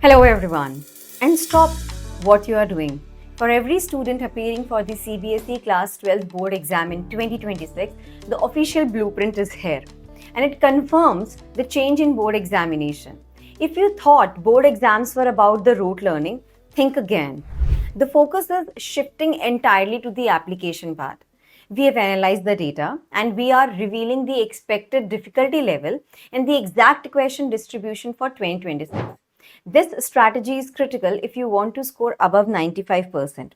Hello everyone, and stop what you are doing. For every student appearing for the CBSE Class 12 Board Exam in 2026, the official blueprint is here, and it confirms the change in board examination. If you thought board exams were about the rote learning, think again. The focus is shifting entirely to the application part. We have analyzed the data and we are revealing the expected difficulty level and the exact question distribution for 2026. This strategy is critical if you want to score above 95%.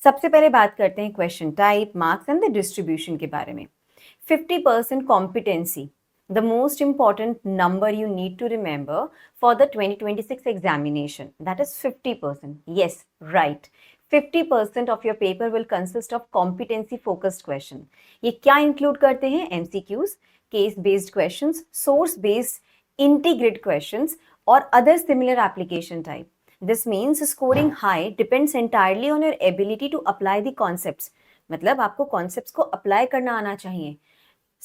सबसे पहले बात करते हैं question type, marks and the distribution के बारे में. 50% competency, the most important number you need to remember for the 2026 examination. That is 50%. Yes, right. 50% of your paper will consist of competency focused question. ये क्या include करते हैं? MCQs, case based questions, source based integrate questions or other similar application type. This means scoring high depends entirely on your ability to apply the concepts. मतलब आपको concepts को apply करना आना चाहिए.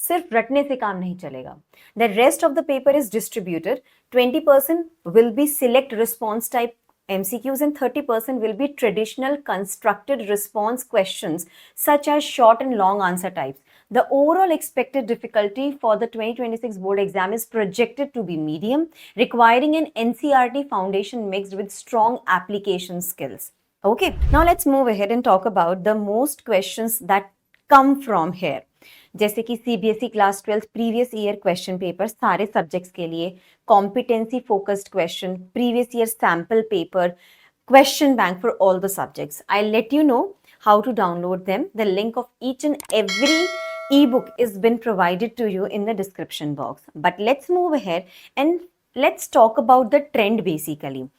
सिर्फ रटने से काम नहीं चलेगा. The rest of the paper is distributed. 20% will be select response type MCQs and 30% will be traditional constructed response questions such as short and long answer types. The overall expected difficulty for the 2026 board exam is projected to be medium, requiring an NCERT foundation mixed with strong application skills. Okay, now let's move ahead and talk about the most questions that come from here. जैसे कि CBSE class 12 previous year question paper सारे subjects के लिए, competency focused question, previous year sample paper, question bank for all the subjects. I'll let you know how to download them. The link of each and every ebook is been provided to you in the description box. But let's move ahead and let's talk about the trend basically.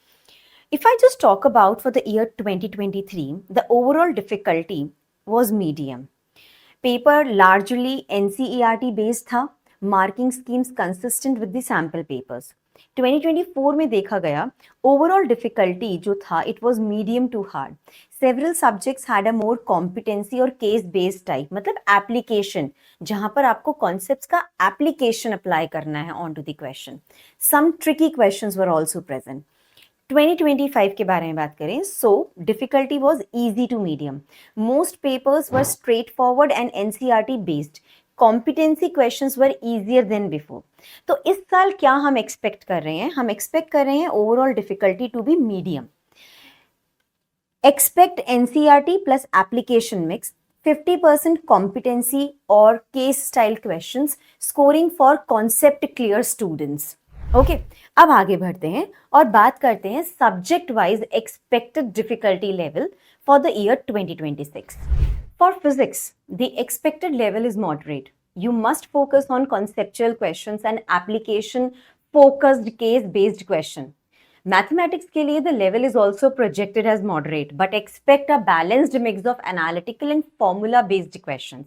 If I just talk about for the year 2023, the overall difficulty was medium. Paper largely NCERT based था, marking schemes consistent with the sample papers. 2024 में देखा गया overall difficulty जो था it was medium to hard. Several subjects had a more competency और case based type, मतलब application जहां पर आपको कॉन्सेप्ट्स का एप्लीकेशन अप्लाई करना है on to the question. Some tricky questions were also present. 2025 के बारे में बात करें, so difficulty was easy to medium. Most papers were straightforward and NCERT based. Competency questions were easier than before. तो इस साल क्या हम एक्सपेक्ट कर रहे हैं? हम एक्सपेक्ट कर रहे हैं overall difficulty to be medium. Expect NCERT plus application mix, 50% competency और case style questions, scoring for concept clear students. Okay, अब आगे बढ़ते हैं और बात करते हैं subject wise expected difficulty level for the year 2026. For physics the expected level is moderate. You must focus on conceptual questions and application focused case based question. Mathematics के लिए the level is also projected as moderate, but expect a balanced mix of analytical and formula based questions.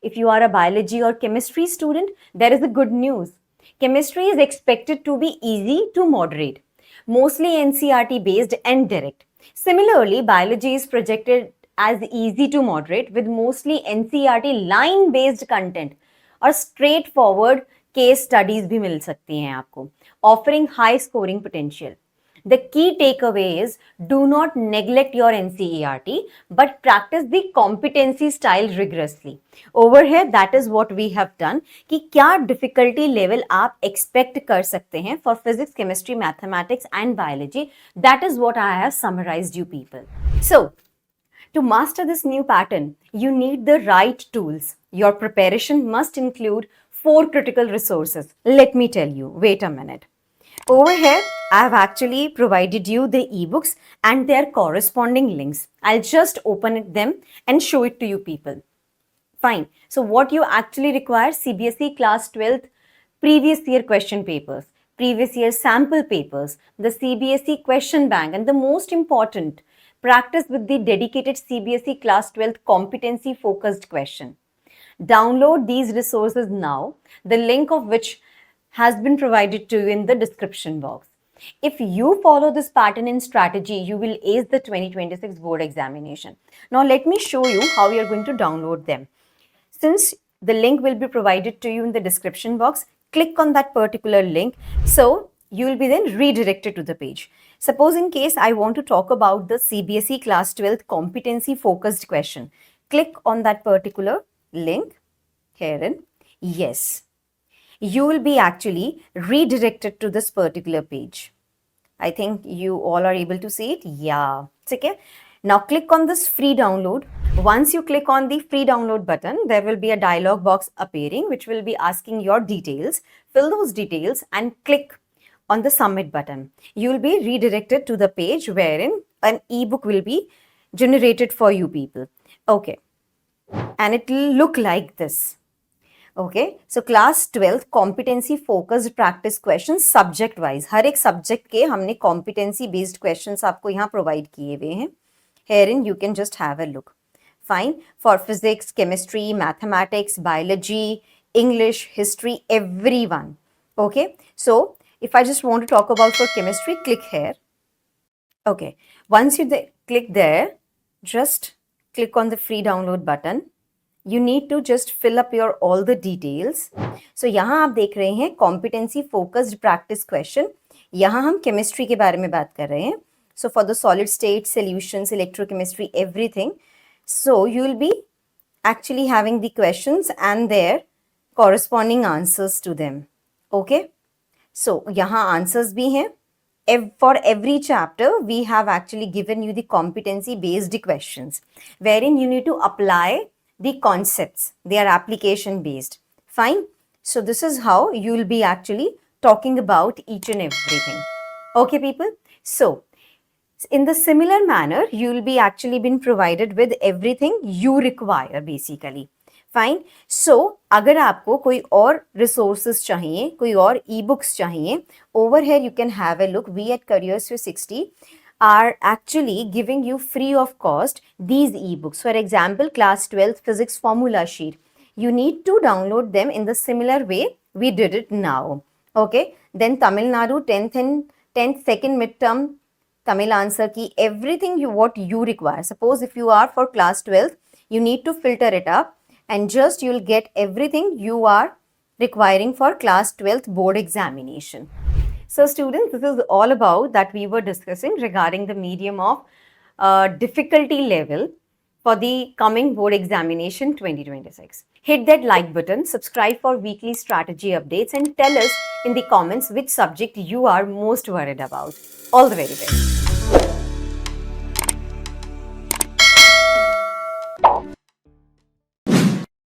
If you are a biology or chemistry student, there is a good news. Chemistry is expected to be easy to moderate, mostly NCERT based and direct. Similarly, biology is projected as easy to moderate with mostly NCERT line based content और straightforward case studies भी मिल सकती हैं आपको, offering high scoring potential. The key takeaway is do not neglect your NCERT but practice the competency style rigorously. Over here that is what we have done कि क्या difficulty level आप expect कर सकते हैं for physics, chemistry, mathematics and biology. That is what I have summarized you people. So to master this new pattern, you need the right tools. Your preparation must include 4 critical resources. Let me tell you. Wait a minute. Over here, I have actually provided you the ebooks and their corresponding links. I'll just open them and show it to you people. Fine. So what you actually require, CBSE class 12th previous year question papers, previous year sample papers, the CBSE question bank, and the most important, practice with the dedicated CBSE class 12th competency focused question. Download these resources now, the link of which has been provided to you in the description box. If you follow this pattern and strategy, you will ace the 2026 board examination. Now let me show you how you are going to download them. Since the link will be provided to you in the description box, click on that particular link. So you will be then redirected to the page. Suppose in case I want to talk about the CBSE class 12th competency focused question. Click on that particular link herein. Yes, you will be actually redirected to this particular page. I think you all are able to see it. Yeah. Okay. Now click on this free download. Once you click on the free download button, there will be a dialog box appearing which will be asking your details. Fill those details and click on the submit button. You will be redirected to the page wherein an ebook will be generated for you people. Okay. And it will look like this. Okay, so class 12th competency focused practice questions subject wise. हर एक subject के हमने competency based questions आपको यहाँ provide किए हुए हैं. Herein you can just have a look. Fine. For physics, chemistry, mathematics, biology, English, history, everyone. Okay, so if I just want to talk about for chemistry, click here. Okay, once you click there, just click on the free download button. You need to just fill up your all the details. So यहाँ आप देख रहे हैं competency focused practice question. यहाँ हम chemistry के बारे में बात कर रहे हैं. So for the solid state solutions, electrochemistry, everything. So you will be actually having the questions and their corresponding answers to them. Okay. So यहाँ answers भी हैं. For every chapter, we have actually given you the competency based questions wherein you need to apply the concepts. They are application based. Fine. So this is how you will be actually talking about each and everything. Okay, people. So in the similar manner, you will be actually been provided with everything you require basically. Fine. So अगर आपको कोई और resources चाहिए, कोई और e-books चाहिए, over here you can have a look. We at Careers 360 are actually giving you free of cost these ebooks. For example, class 12th physics formula sheet. You need to download them in the similar way we did it now. Okay. Then Tamil Nadu 10th and 10th second midterm Tamil answer key, everything what you require. Suppose if you are for class 12th, you need to filter it up and just you will get everything you are requiring for class 12th board examination. So students, this is all about that we were discussing regarding the medium of difficulty level for the coming board examination 2026. Hit that like button, subscribe for weekly strategy updates and tell us in the comments which subject you are most worried about. All the very best.